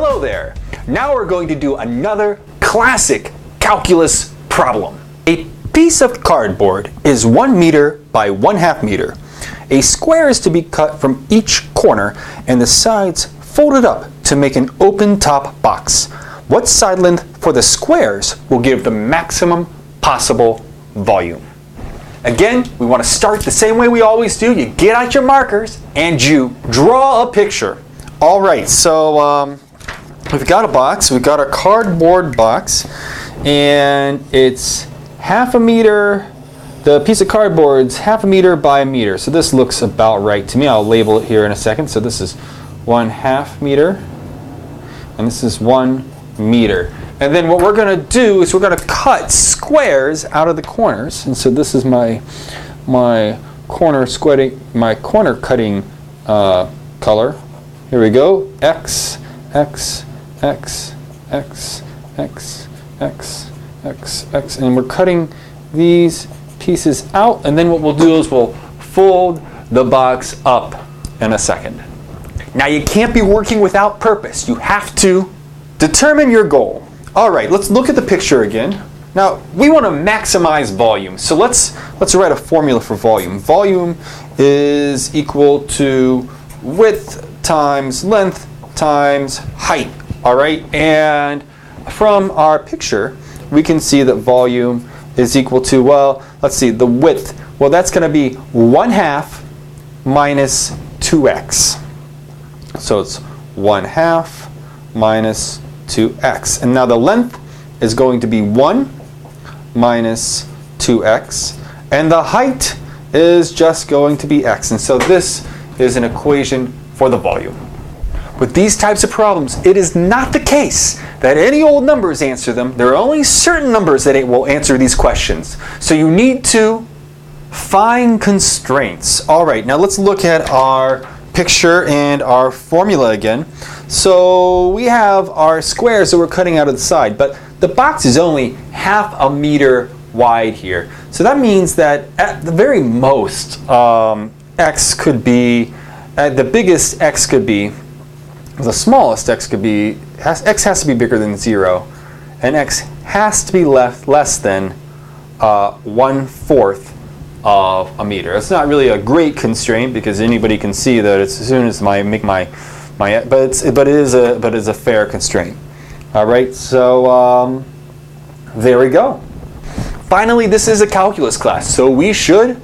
Hello there! Now we're going to do another classic calculus problem. A piece of cardboard is 1 meter by 1/2 meter. A square is to be cut from each corner and the sides folded up to make an open top box. What side length for the squares will give the maximum possible volume? Again, we want to start the same way we always do. You get out your markers and you draw a picture. All right, so we've got a box. We've got a cardboard box, and it's 1/2 meter. The piece of cardboard's 1/2 meter by 1 meter. So this looks about right to me. I'll label it here in a second. So this is 1/2 meter, and this is 1 meter. And then what we're going to do is we're going to cut squares out of the corners. And so this is my corner cutting color. Here we go. X, X, X, X, X, X, X, X. And we're cutting these pieces out. And then what we'll do is we'll fold the box up in a second. Now you can't be working without purpose. You have to determine your goal. All right, let's look at the picture again. Now, we want to maximize volume. So let's write a formula for volume. Volume is equal to width times length times height. All right, and from our picture, we can see that volume is equal to, well, let's see, the width. Well, that's going to be 1/2 minus 2x. So it's 1/2 minus 2x. And now the length is going to be 1 minus 2x. And the height is just going to be x. And so this is an equation for the volume. With these types of problems, it is not the case that any old numbers answer them. There are only certain numbers that will answer these questions. So you need to find constraints. All right, now let's look at our picture and our formula again. So we have our squares that we're cutting out of the side, but the box is only 1/2 meter wide here. So that means that at the very most, x could be, the biggest x could be, the smallest x could be, x has to be bigger than 0, and x has to be less than 1/4 of a meter. It's not really a great constraint because anybody can see that as soon as I make but it is a fair constraint. All right, so there we go. Finally, this is a calculus class, so we should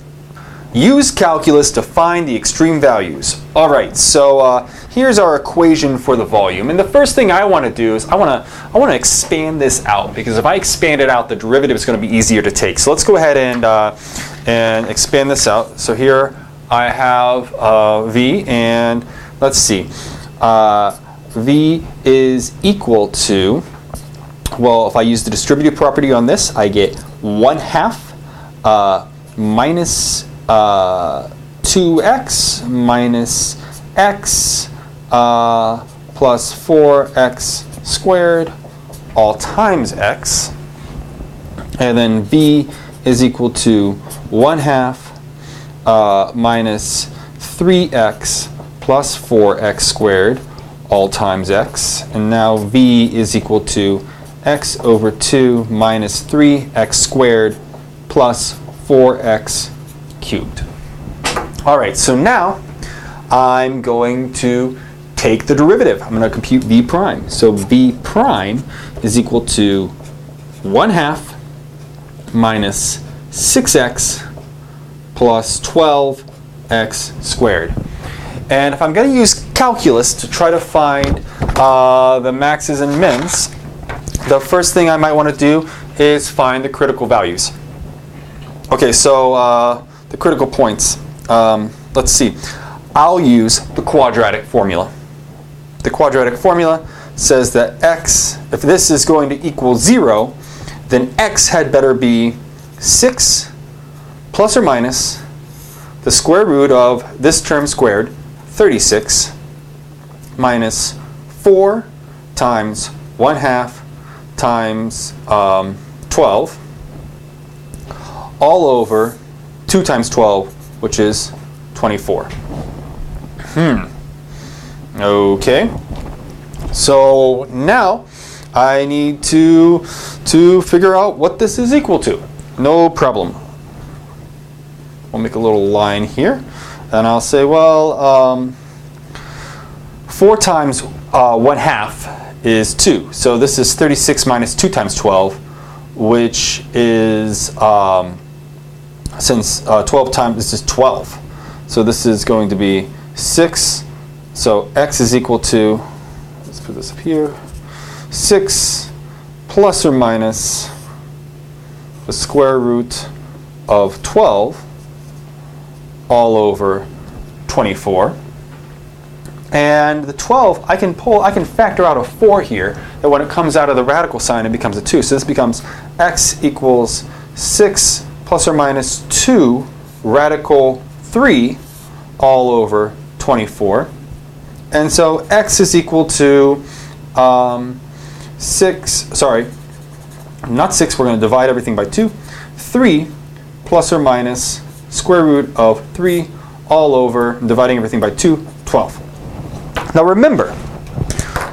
use calculus to find the extreme values. All right, so here's our equation for the volume. And the first thing I want to do is I want to expand this out, because if I expand it out, the derivative is going to be easier to take. So let's go ahead and expand this out. So here I have v, and let's see. V is equal to, well, if I use the distributive property on this, I get 1/2 minus 2x minus x plus 4x squared all times x. And then v is equal to 1/2 minus 3x plus 4x squared all times x. And now v is equal to x over 2 minus 3x squared plus 4x cubed. All right, so now I'm going to take the derivative. I'm going to compute v prime. So v prime is equal to 1/2 minus 6x plus 12x squared. And if I'm going to use calculus to try to find the maxes and mins, the first thing I might want to do is find the critical values. Okay, so the critical points. Let's see. I'll use the quadratic formula. The quadratic formula says that x, if this is going to equal 0, then x had better be 6 plus or minus the square root of this term squared, 36, minus 4 times 1/2 times 12, all over 2 times 12, which is 24. Okay. So now I need to figure out what this is equal to. No problem. We'll make a little line here, and I'll say, well, 4 times 1/2 is 2. So this is 36 minus 2 times 12, which is, since 12 times, this is 12. So this is going to be 6. So x is equal to, let's put this up here, 6 plus or minus the square root of 12 all over 24. And the 12, I can factor out a 4 here, that when it comes out of the radical sign, it becomes a 2. So this becomes x equals 6 plus or minus 2 radical 3 all over 24. And so x is equal to 6, sorry, not 6, we're going to divide everything by 2. 3 plus or minus square root of 3 all over, dividing everything by 2, 12. Now remember,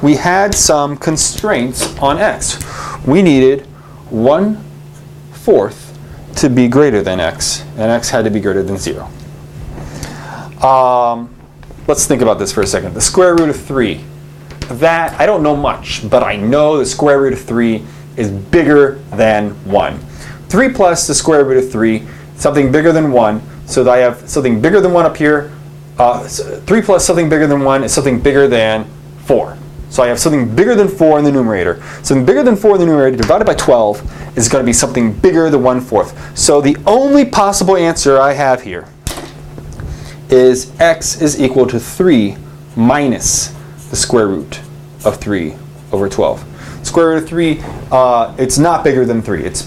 we had some constraints on x. We needed 1/4 to be greater than x, and x had to be greater than 0. Let's think about this for a second. The square root of 3. That, I don't know much, but I know the square root of 3 is bigger than 1. 3 plus the square root of 3, something bigger than 1, so that I have something bigger than 1 up here. 3 plus something bigger than 1 is something bigger than 4. So I have something bigger than 4 in the numerator. Something bigger than 4 in the numerator divided by 12 is going to be something bigger than 1/4. So the only possible answer I have here is x is equal to 3 minus the square root of 3 over 12. Square root of 3, it's not bigger than 3. It's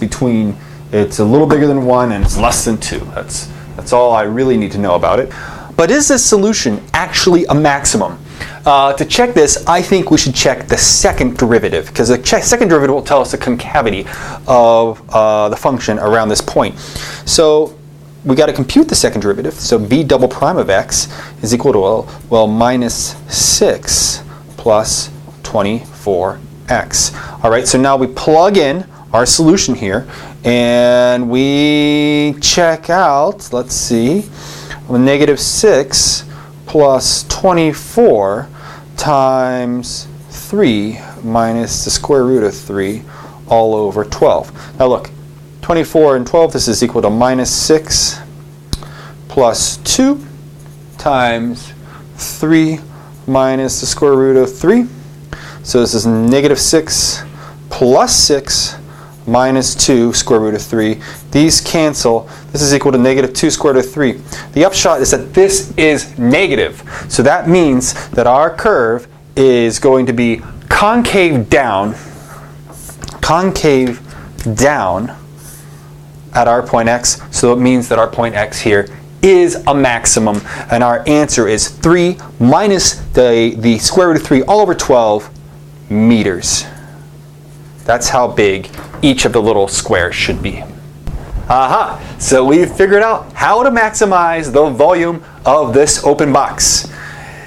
a little bigger than 1 and it's less than 2. That's all I really need to know about it. But is this solution actually a maximum? To check this, I think we should check the second derivative, because the second derivative will tell us the concavity of the function around this point. So we got to compute the second derivative. So b double prime of x is equal to, well, minus 6 plus 24x. All right, so now we plug in our solution here, and we check out, let's see, negative 6 plus 24 times 3 minus the square root of 3 all over 12. Now look, 24 and 12, this is equal to minus 6 plus 2 times 3 minus the square root of 3. So this is negative 6 plus 6 minus 2 square root of 3. These cancel. This is equal to negative 2 square root of 3. The upshot is that this is negative. So that means that our curve is going to be concave down at our point x. So it means that our point x here is a maximum, and our answer is 3 minus the square root of 3 all over 12 meters. That's how big each of the little squares should be. Aha! So we've figured out how to maximize the volume of this open box.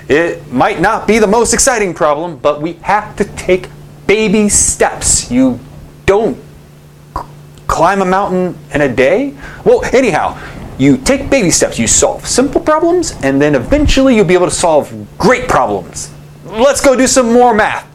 It might not be the most exciting problem, but we have to take baby steps. You don't climb a mountain in a day. Well, anyhow, you take baby steps. You solve simple problems, and then eventually you'll be able to solve great problems. Let's go do some more math.